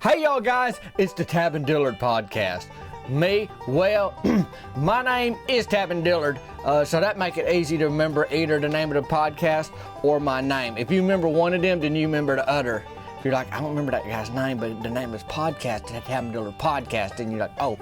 Hey y'all guys, it's the Tavin Podcast. My name is Tavin Dillard, so that make it easy to remember either the name of the podcast or my name. If you remember one of them, then you remember the other. If you're like, I don't remember that guy's name, but the name is podcast, the Tavin Dillard Podcast, then you're like, oh,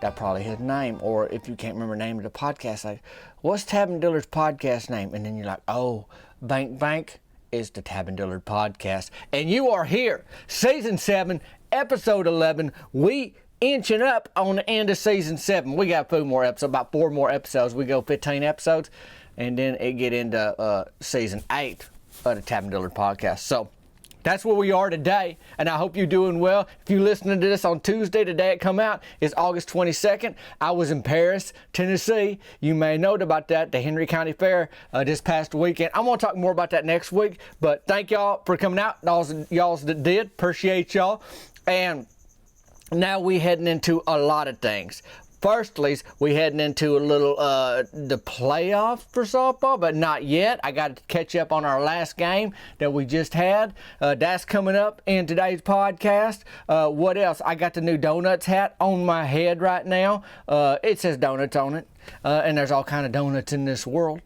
that's probably his name. Or if you can't remember the name of the podcast, like, what's Tavin Dillard's podcast name? And then you're like, oh, Bank. Is the Tavin Dillard Podcast, and you are here, Season 7, Episode 11. We inching up on the end of Season 7. We got 4 more episodes, about 4 more episodes. We go 15 episodes, and then it get into Season 8 of the Tavin Dillard Podcast. So that's where we are today, and I hope you're doing well. If you're listening to this on Tuesday, the day it come out is August 22nd. I was in Paris, Tennessee. You may know about that, the Henry County Fair this past weekend. I'm going to talk more about that next week, but thank y'all for coming out, y'all that did. Appreciate y'all. And now we heading into a lot of things. Firstly, we heading into a little, the playoff for softball, but not yet. I got to catch up on our last game that we just had. That's coming up in today's podcast. What else? I got the new donuts hat on my head right now. It says donuts on it, and there's all kind of donuts in this world.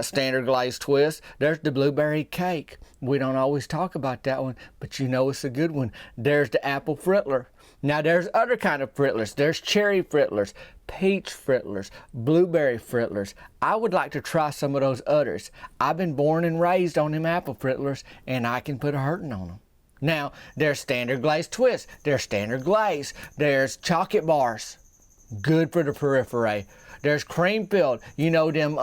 Standard glazed twist. There's the blueberry cake. We don't always talk about that one, but you know it's a good one. There's the apple frittler. Now there's other kind of frittlers. There's cherry frittlers, peach frittlers, blueberry frittlers. I would like to try some of those others. I've been born and raised on them apple frittlers, and I can put a hurting on them. Now there's standard glazed twist. There's standard glaze. There's chocolate bars, good for the periphery. There's cream filled. You know them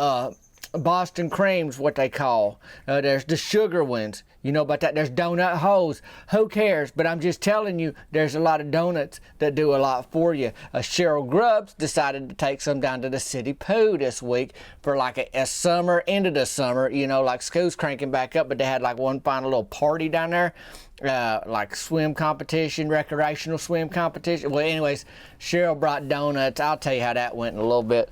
Boston creams, what they call. There's the sugar ones. You know about that. There's donut holes. Who cares? But I'm just telling you, there's a lot of donuts that do a lot for you. Cheryl Grubbs decided to take some down to the city pool this week for like a summer, end of the summer. You know, like school's cranking back up, but they had like one final little party down there. Like swim competition, recreational swim competition. Well, anyways, Cheryl brought donuts. I'll tell you how that went in a little bit.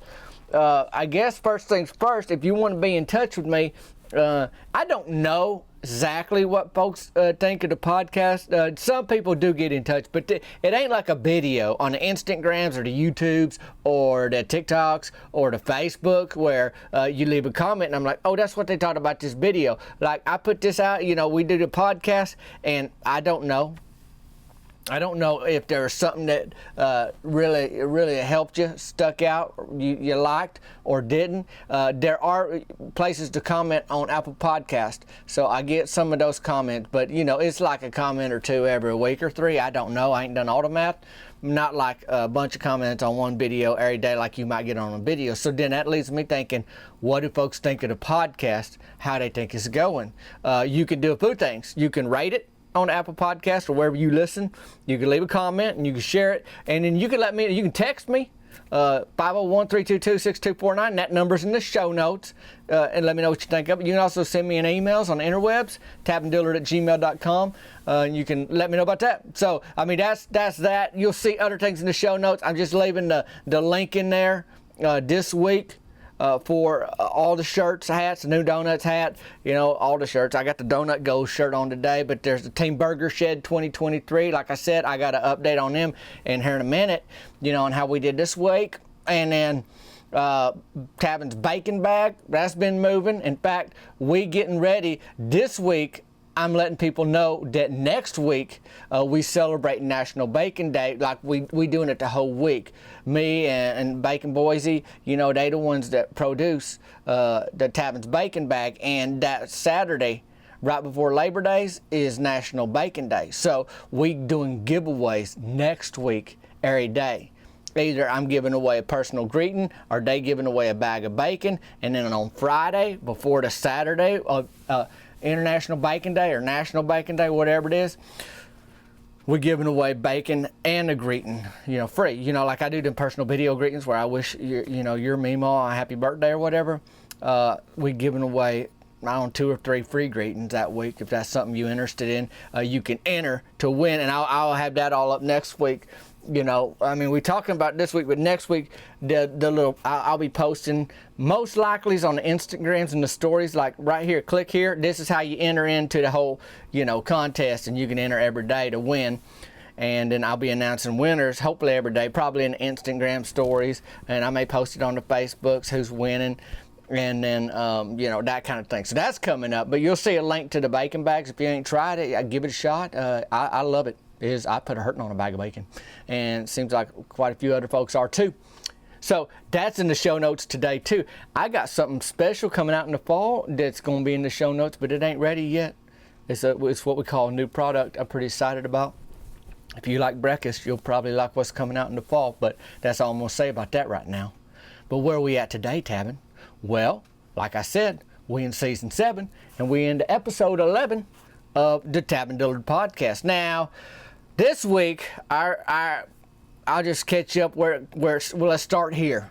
I guess first things first, if you want to be in touch with me, I don't know exactly what folks think of the podcast. Some people do get in touch, but it ain't like a video on the Instagrams or the YouTubes or the TikToks or the Facebook where you leave a comment and I'm like, oh, that's what they thought about this video. Like I put this out, you know, we do the podcast and I don't know if there's something that really helped you, stuck out, you liked or didn't. There are places to comment on Apple Podcast, so I get some of those comments, but you know, it's like a comment or two every week or 3. I don't know. I ain't done all the math. Not like a bunch of comments on one video every day like you might get on a video. So then that leaves me thinking, what do folks think of the podcast, how they think it's going? You can do a few things. You can rate it on Apple Podcast or wherever you listen. You can leave a comment and you can share it, and then you can text me 501-322-6249. That number's in the show notes, and let me know what you think of it. You can also send me an emails on the interwebs, tavindillard@gmail.com, and you can let me know about that. So I mean that's that. You'll see other things in the show notes. I'm just leaving the link in there this week for all the shirts, hats, the new Donuts hat, you know, all the shirts. I got the Donut Gold shirt on today, but there's the Team Burger Shed 2023. Like I said, I got an update on them in here in a minute, you know, on how we did this week. And then Tavin's bacon bag, that's been moving. In fact, we getting ready this week. I'm letting people know that next week we celebrate National Bacon Day. Like we doing it the whole week. Me and Bacon Boise, you know, they the ones that produce the Tavin's Bacon Bag. And that Saturday, right before Labor Days, is National Bacon Day. So we doing giveaways next week every day. Either I'm giving away a personal greeting or they giving away a bag of bacon. And then on Friday, before the Saturday of International Bacon Day or National Bacon Day, whatever it is, we're giving away bacon and a greeting, you know, free. You know, like I do them personal video greetings where I wish your Meemaw a happy birthday or whatever. We're giving away, I don't know, 2 or 3 free greetings that week. If that's something you're interested in, you can enter to win, and I'll have that all up next week. You know, I mean, we're talking about this week, but next week, the little, I'll be posting, most likely is on the Instagrams and the stories, like right here, click here. This is how you enter into the whole, you know, contest, and you can enter every day to win. and then I'll be announcing winners hopefully every day, probably in Instagram stories, and I may post it on the Facebooks who's winning, and then that kind of thing. So that's coming up, but you'll see a link to the bacon bags. If you ain't tried it, I give it a shot. I love it. I put a hurting on a bag of bacon, and it seems like quite a few other folks are too. So that's in the show notes today too. I got something special coming out in the fall that's going to be in the show notes, but it ain't ready yet. It's what we call a new product I'm pretty excited about. If you like breakfast, you'll probably like what's coming out in the fall, but that's all I'm going to say about that right now. But where are we at today, Tavin? Well, like I said, we in season 7, and we into episode 11 of the Tavin Dillard Podcast. Now, this week, I'll just catch you up where let's start here.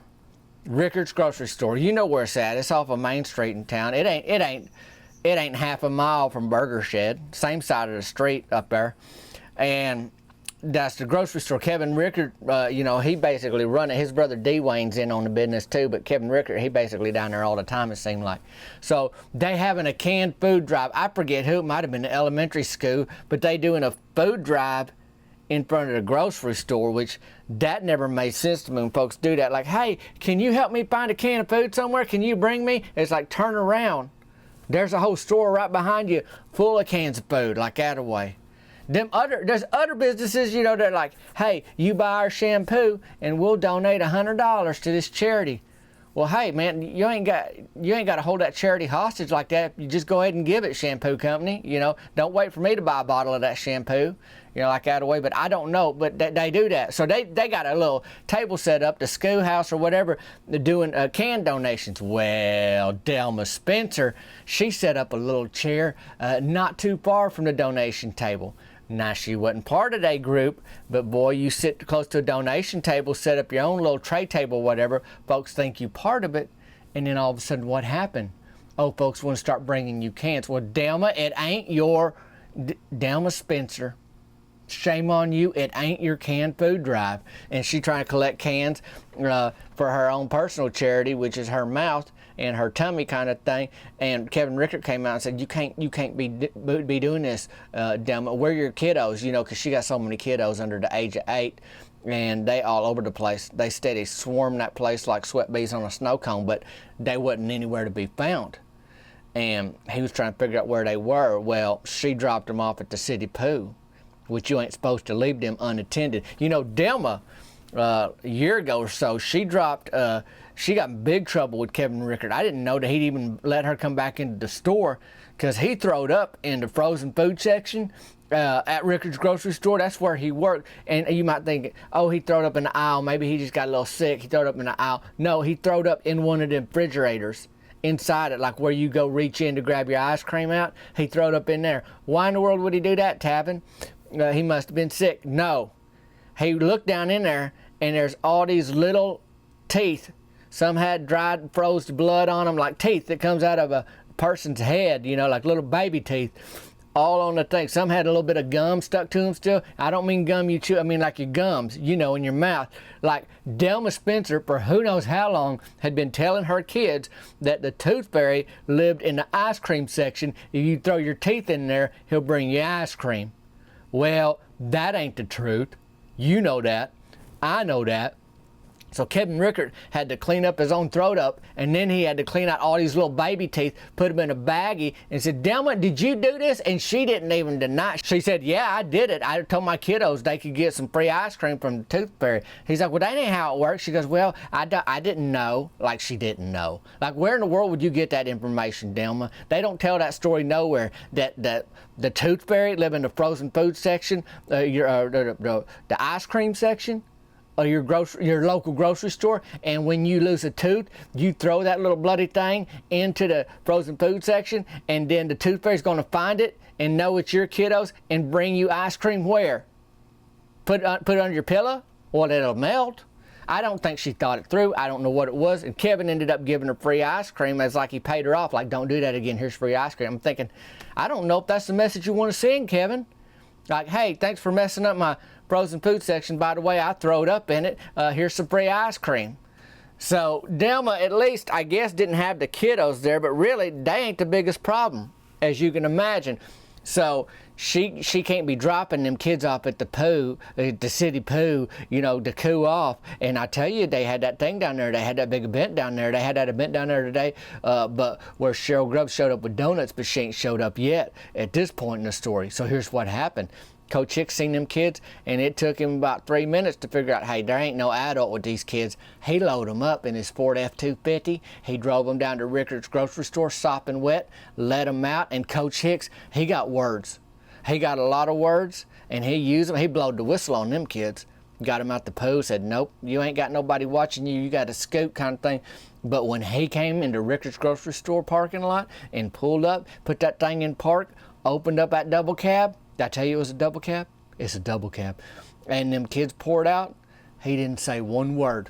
Rickard's grocery store. You know where it's at. It's off of Main Street in town. It ain't half a mile from Burger Shed. Same side of the street up there, and that's the grocery store. Kevin Rickard, he basically run it. His brother Dwayne's in on the business too, but Kevin Rickard, he basically down there all the time, it seemed like. So they having a canned food drive. I forget who, it might have been the elementary school, but they doing a food drive in front of the grocery store, which that never made sense to me when folks do that. Like, hey, can you help me find a can of food somewhere? Can you bring me? It's like, turn around. There's a whole store right behind you full of cans of food, like that away. There's other businesses, they're like, hey, you buy our shampoo and we'll donate $100 to this charity. Well, hey, man, you ain't got to hold that charity hostage like that. You just go ahead and give it, shampoo company. Don't wait for me to buy a bottle of that shampoo, like that away. But I don't know, but they do that. So they got a little table set up, the schoolhouse or whatever, they're doing can donations. Well, Delma Spencer, she set up a little chair not too far from the donation table. Now, she wasn't part of that group, but boy, you sit close to a donation table, set up your own little tray table, whatever, folks think you part of it, and then all of a sudden, what happened? Oh, folks want to start bringing you cans. Well, Delma, it ain't your Delma Spencer. Shame on you, it ain't your canned food drive. And she trying to collect cans for her own personal charity, which is her mouth and her tummy kind of thing. And Kevin Rickard came out and said, you can't be doing this, Delma. Where are your kiddos? Because she got so many kiddos under the age of 8, and they all over the place. They steady swarm that place like sweat bees on a snow cone, but they wasn't anywhere to be found. And he was trying to figure out where they were. Well, she dropped them off at the city poo, which you ain't supposed to leave them unattended. Delma, a year ago or so, she got in big trouble with Kevin Rickard. I didn't know that he'd even let her come back into the store, because he throwed up in the frozen food section at Rickard's grocery store. That's where he worked. And you might think, oh, he throwed up in the aisle. Maybe he just got a little sick. He throwed up in the aisle. No, he throwed up in one of the refrigerators inside it, like where you go reach in to grab your ice cream out. He throwed up in there. Why in the world would he do that, Tavin? He must have been sick. No. He looked down in there, and there's all these little teeth. Some had dried, froze blood on them, like teeth that comes out of a person's head, like little baby teeth, all on the thing. Some had a little bit of gum stuck to them still. I don't mean gum you chew, I mean like your gums, in your mouth. Like Delma Spencer, for who knows how long, had been telling her kids that the tooth fairy lived in the ice cream section. If you throw your teeth in there, he'll bring you ice cream. Well, that ain't the truth. You know that. I know that. So Kevin Rickard had to clean up his own throat up, and then he had to clean out all these little baby teeth, put them in a baggie, and said, Delma, did you do this? And she didn't even deny. She said, yeah, I did it. I told my kiddos they could get some free ice cream from the tooth fairy. He's like, well, that ain't how it works. She goes, well, I didn't know. Like she didn't know. Like, where in the world would you get that information, Delma? They don't tell that story nowhere, that the tooth fairy live in the frozen food section, the ice cream section, or your local grocery store, and when you lose a tooth, you throw that little bloody thing into the frozen food section, and then the tooth fairy's going to find it and know it's your kiddos and bring you ice cream where? Put it under your pillow? Well, it'll melt. I don't think she thought it through. I don't know what it was, and Kevin ended up giving her free ice cream as like he paid her off, like, don't do that again, here's free ice cream. I'm thinking, I don't know if that's the message you want to send, Kevin. Like, hey, thanks for messing up my frozen food section. By the way, I throwed up in it. Here's some free ice cream. So Delma, at least, I guess, didn't have the kiddos there, but really, they ain't the biggest problem, as you can imagine. So she can't be dropping them kids off at the city pool, to cool off. And I tell you, they had that thing down there. They had that big event down there. They had that event down there today, but where Cheryl Grubbs showed up with donuts, but she ain't showed up yet at this point in the story. So here's what happened. Coach Hicks seen them kids, and it took him about 3 minutes to figure out, hey, there ain't no adult with these kids. He loaded them up in his Ford F-250. He drove them down to Rickard's grocery store, sopping wet, let them out, and Coach Hicks, he got words. He got a lot of words, and he used them. He blowed the whistle on them kids. Got them out the pool, said, nope, you ain't got nobody watching you. You got to scoot kind of thing. But when he came into Rickard's grocery store parking lot and pulled up, put that thing in park, opened up that double cab, did I tell you it was a double cab? It's a double cab. And them kids poured out. He didn't say one word.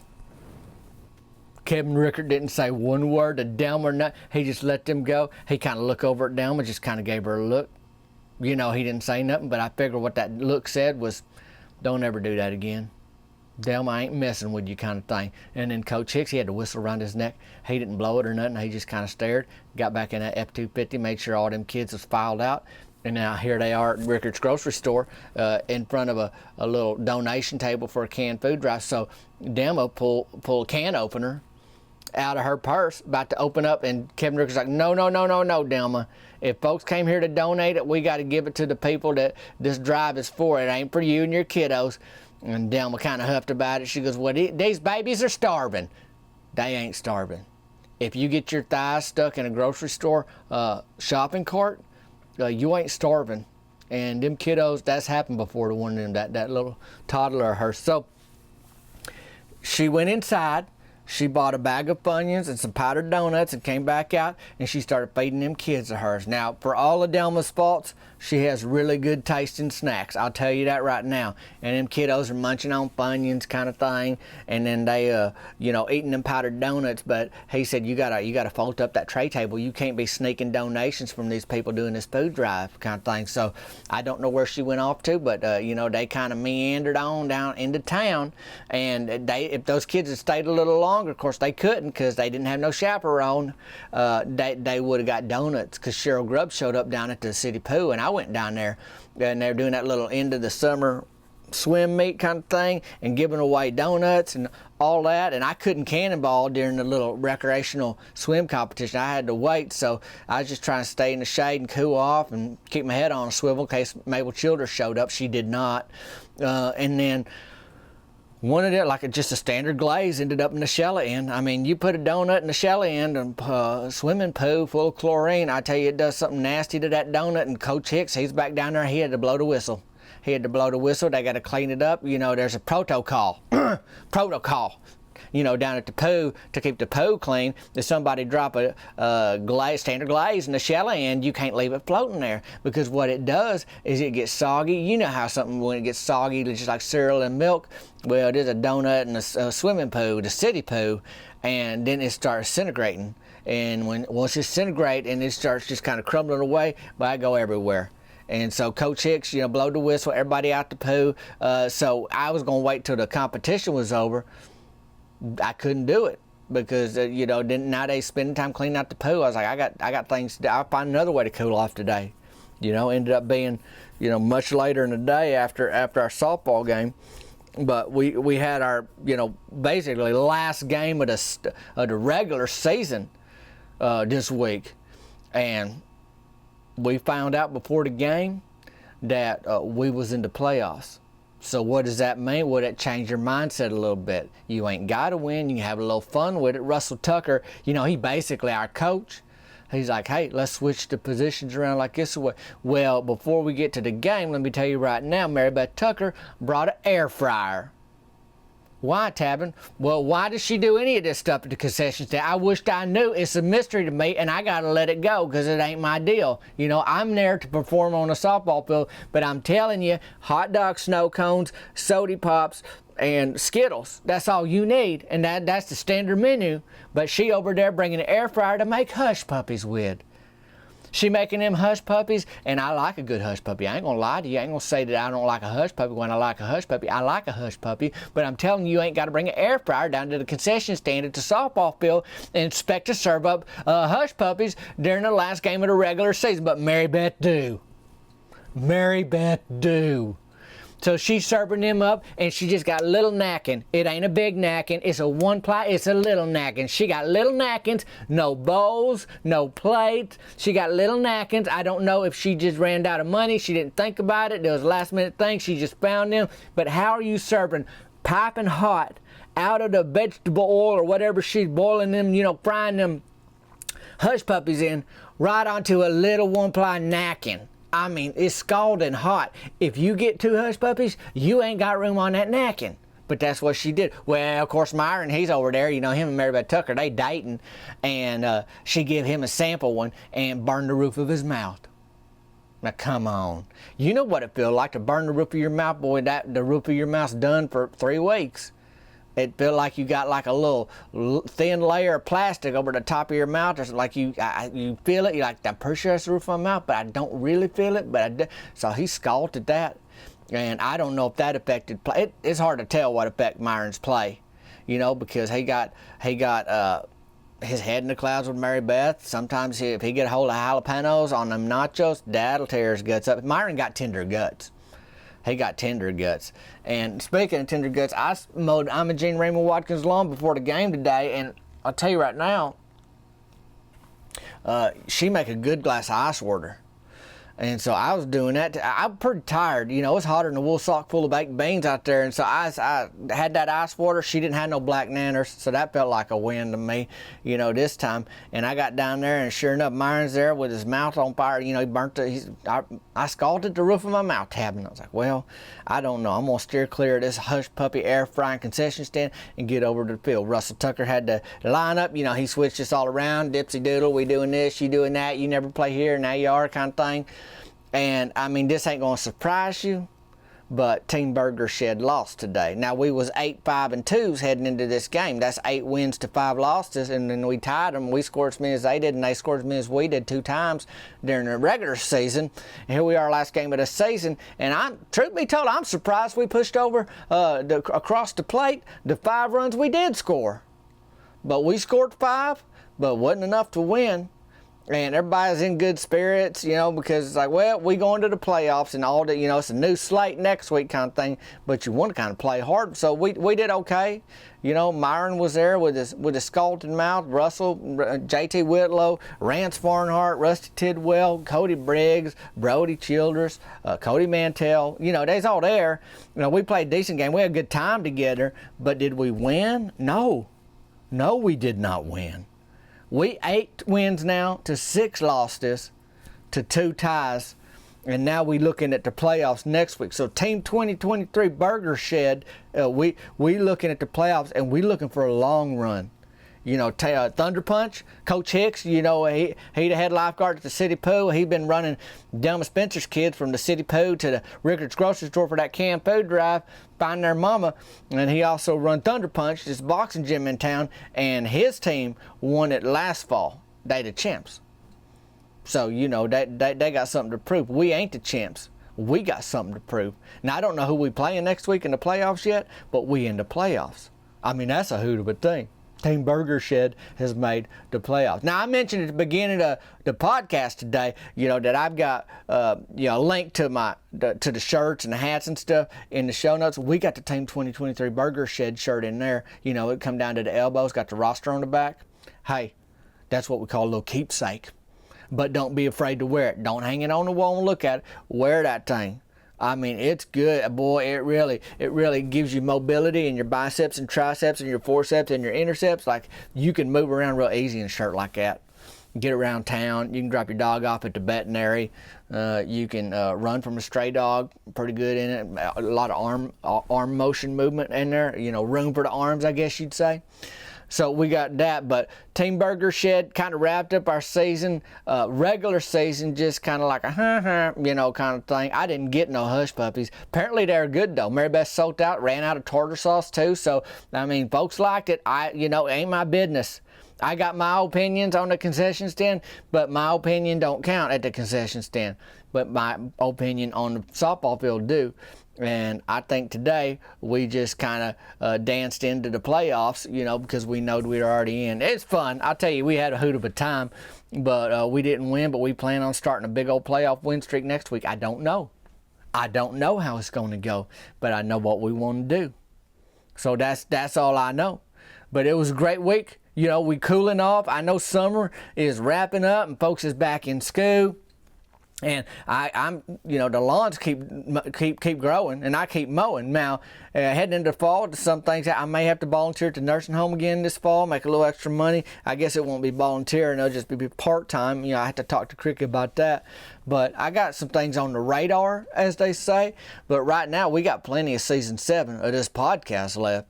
Kevin Rickard didn't say one word to Delma or nothing. He just let them go. He kind of looked over at Delma, just kind of gave her a look. He didn't say nothing, but I figured what that look said was, don't ever do that again. Delma ain't messing with you kind of thing. And then Coach Hicks, he had the whistle around his neck. He didn't blow it or nothing. He just kind of stared, got back in that F-250, made sure all them kids was filed out. And now here they are at Rickard's grocery store in front of a little donation table for a canned food drive. So Delma pull a can opener out of her purse, about to open up, and Kevin Rickard's like, no, Delma. If folks came here to donate it, we got to give it to the people that this drive is for. It ain't for you and your kiddos. And Delma kind of huffed about it. She goes, well, these babies are starving. They ain't starving. If you get your thighs stuck in a grocery store shopping cart, you ain't starving. And them kiddos, that's happened before to one of them, that little toddler of hers. So she went inside, she bought a bag of Funyuns and some powdered donuts and came back out, and she started feeding them kids of hers. Now, for all of Delma's faults, she has really good tasting snacks. I'll tell you that right now. And them kiddos are munching on Funyuns kind of thing, and then they, eating them powdered donuts. But he said, you gotta fold up that tray table. You can't be sneaking donations from these people doing this food drive kind of thing. So I don't know where she went off to, but they kind of meandered on down into town, and if those kids had stayed a little longer, of course they couldn't because they didn't have no chaperone. They would have got donuts because Cheryl Grubbs showed up down at the city pool, and I went down there, and they're doing that little end of the summer swim meet kind of thing and giving away donuts and all that, and I couldn't cannonball during the little recreational swim competition. I had to wait, so I was just trying to stay in the shade and cool off and keep my head on a swivel in case Mabel Childers showed up. She did not. And then one of them, just a standard glaze, ended up in the Shella end. I mean, you put a donut in the Shella end and a swimming pool full of chlorine, I tell you, it does something nasty to that donut. And Coach Hicks, he's back down there, he had to blow the whistle. They got to clean it up. There's a protocol. Down at the pool to keep the pool clean. If somebody drop a standard glaze in the Shella end, you can't leave it floating there, because what it does is it gets soggy. You know how something, when it gets soggy, it's just like cereal and milk. Well, there's a donut in a swimming pool, the city pool, and then it starts disintegrating. And once it disintegrates and it starts just kind of crumbling away, I go everywhere. And so Coach Hicks, blow the whistle, everybody out the pool. So I was going to wait till the competition was over. I couldn't do it because, now they spending time cleaning out the pool. I was like, I got things to do. I'll find another way to cool off today. Ended up being, much later in the day after our softball game. But we had our, basically last game of the regular season this week. And we found out before the game that we was in the playoffs. So what does that mean? Well, that changed your mindset a little bit. You ain't got to win. You can have a little fun with it. Russell Tucker, he basically our coach. He's like, hey, let's switch the positions around like this way. Well, before we get to the game, let me tell you right now, Mary Beth Tucker brought an air fryer. Why, Tavin? Well, why does she do any of this stuff at the concession stand? I wished I knew. It's a mystery to me, and I got to let it go because it ain't my deal. I'm there to perform on a softball field, but I'm telling you, hot dogs, snow cones, soda pops, and Skittles. That's all you need, and that's the standard menu. But she over there bringing an air fryer to make hush puppies with. She making them hush puppies, and I like a good hush puppy. I ain't gonna lie to you. I ain't gonna say that I don't like a hush puppy when I like a hush puppy. I like a hush puppy, but I'm telling you, you ain't got to bring an air fryer down to the concession stand at the softball field and expect to serve up hush puppies during the last game of the regular season. But Mary Beth do. Mary Beth do. So she's serving them up, and she just got a little napkin. It ain't a big napkin. It's a one ply. It's a little napkin. She got little napkins, no bowls, no plates. She got little napkins. I don't know if she just ran out of money. She didn't think about it. There was a last minute thing. She just found them. But how are you serving piping hot out of the vegetable oil or whatever she's boiling them, frying them hush puppies in, right onto a little one ply napkin? I mean, it's scalding hot. If you get 2 hush puppies, you ain't got room on that napkin. But that's what she did. Well, of course, Myron, he's over there. Him and Mary Beth Tucker, they dating. And she give him a sample one and burned the roof of his mouth. Now, come on. You know what it feels like to burn the roof of your mouth, boy. The roof of your mouth's done for 3 weeks. It feels like you got like a little thin layer of plastic over the top of your mouth. It's like you feel it. You're like, I'm pretty sure that's the roof of my mouth, but I don't really feel it. But I do. So he scalded that, and I don't know if that affected play. It's hard to tell what affected Myron's play, because he got his head in the clouds with Mary Beth. Sometimes if he get a hold of jalapenos on them nachos, that'll tear his guts up. Myron got tender guts. He got tender guts. And speaking of tender guts, I mowed Imogene Raymond Watkins' lawn before the game today, and I'll tell you right now, she make a good glass of ice water. And so I was doing that. I'm pretty tired. It's hotter than a wool sock full of baked beans out there. And so I had that ice water. She didn't have no black nanners, so that felt like a win to me, this time. And I got down there, and sure enough, Myron's there with his mouth on fire. He burnt I scalded the roof of my mouth, Tavin. I was like, well, I don't know. I'm going to steer clear of this hush puppy air frying concession stand and get over to the field. Russell Tucker had to line up. He switched us all around. Dipsy doodle, we doing this, you doing that. You never play here, now you are, kind of thing. And, I mean, this ain't going to surprise you, but Team Burger Shed lost today. Now, we was 8-5-2 heading into this game. That's 8 wins to 5 losses, and then we tied them. We scored as many as they did, and they scored as many as we did 2 times during the regular season. And here we are, last game of the season, and truth be told, I'm surprised we pushed over across the plate the 5 runs we did score. But we scored 5, but wasn't enough to win. And everybody's in good spirits, because it's like, well, we going to the playoffs and all that, it's a new slate next week kind of thing, but you want to kind of play hard. So we did okay. Myron was there with his scalded mouth, Russell, JT Whitlow, Rance Farnhart, Rusty Tidwell, Cody Briggs, Brody Childress, Cody Mantell, they's all there. We played a decent game. We had a good time together, but did we win? No, we did not win. We 8 wins now to 6 losses to 2 ties, and now we looking at the playoffs next week. So Team 2023 Burger Shed, we looking at the playoffs, and we looking for a long run. Thunder Punch, Coach Hicks, he the head lifeguard at the city pool. He been running Delma Spencer's kids from the city pool to the Rickard's grocery store for that canned food drive, find their mama. And he also run Thunder Punch, this boxing gym in town, and his team won it last fall. They the champs. So, they got something to prove. We ain't the champs. We got something to prove. Now, I don't know who we playing next week in the playoffs yet, but we in the playoffs. I mean, that's a hoot of a thing. Team Burger Shed has made the playoffs. Now, I mentioned at the beginning of the podcast today, that I've got a link to to the shirts and the hats and stuff in the show notes. We got the Team 2023 Burger Shed shirt in there. It come down to the elbows, got the roster on the back. Hey, that's what we call a little keepsake. But don't be afraid to wear it. Don't hang it on the wall and look at it. Wear that thing. I mean, it's good, boy. It really gives you mobility in your biceps and triceps and your forceps and your interceps. Like, you can move around real easy in a shirt like that. Get around town. You can drop your dog off at the veterinary. You can run from a stray dog. Pretty good in it. A lot of arm motion movement in there. Room for the arms, I guess you'd say. So we got that, but Team Burger Shed kind of wrapped up our season. Regular season, just kind of like a kind of thing. I didn't get no hush puppies. Apparently they're good though. Mary Beth sold out, ran out of tartar sauce too. So I mean, folks liked it. It ain't my business. I got my opinions on the concession stand, but my opinion don't count at the concession stand. But my opinion on the softball field do. And I think today we just kind of danced into the playoffs, because we know we're already in. It's fun. I'll tell you, we had a hoot of a time, but we didn't win. But we plan on starting a big old playoff win streak next week. I don't know how it's going to go, but I know what we want to do. So that's all I know. But it was a great week. We cooling off. I know summer is wrapping up and folks is back in school. And I'm the lawns keep growing, and I keep mowing. Now, heading into fall, some things I may have to volunteer at the nursing home again this fall, make a little extra money. I guess it won't be volunteer, and it'll just be part-time. I have to talk to Cricket about that. But I got some things on the radar, as they say. But right now, we got plenty of season 7 of this podcast left,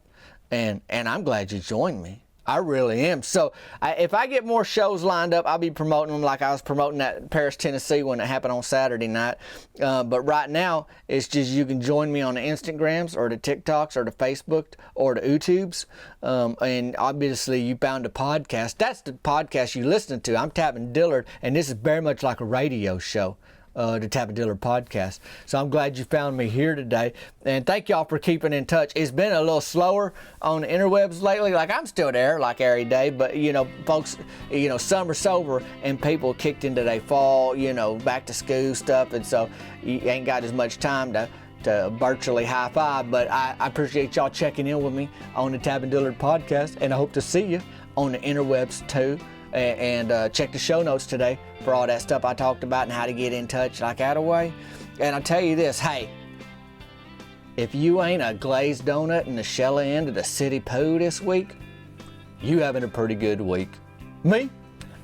and I'm glad you joined me. I really am. So if I get more shows lined up, I'll be promoting them like I was promoting that Paris, Tennessee when it happened on Saturday night. But right now, it's just you can join me on the Instagrams or the TikToks or the Facebook or the YouTubes. And obviously, you found a podcast. That's the podcast you listen to. I'm Tavin Dillard, and this is very much like a radio show. The Tavin Dillard podcast. So I'm glad you found me here today. And thank y'all for keeping in touch. It's been a little slower on the interwebs lately. Like, I'm still there like every day, but folks, summer's over and people kicked into their fall, back to school stuff. And so you ain't got as much time to virtually high five, but I appreciate y'all checking in with me on the Tavin Dillard podcast, and I hope to see you on the interwebs too. And check the show notes today for all that stuff I talked about and how to get in touch like that away. And I'll tell you this, hey, if you ain't a glazed donut in the shell end of the city poo this week, you having a pretty good week. Me,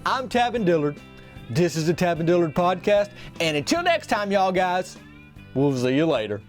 I'm Tavin Dillard. This is the Tavin Dillard podcast. And until next time, y'all guys, we'll see you later.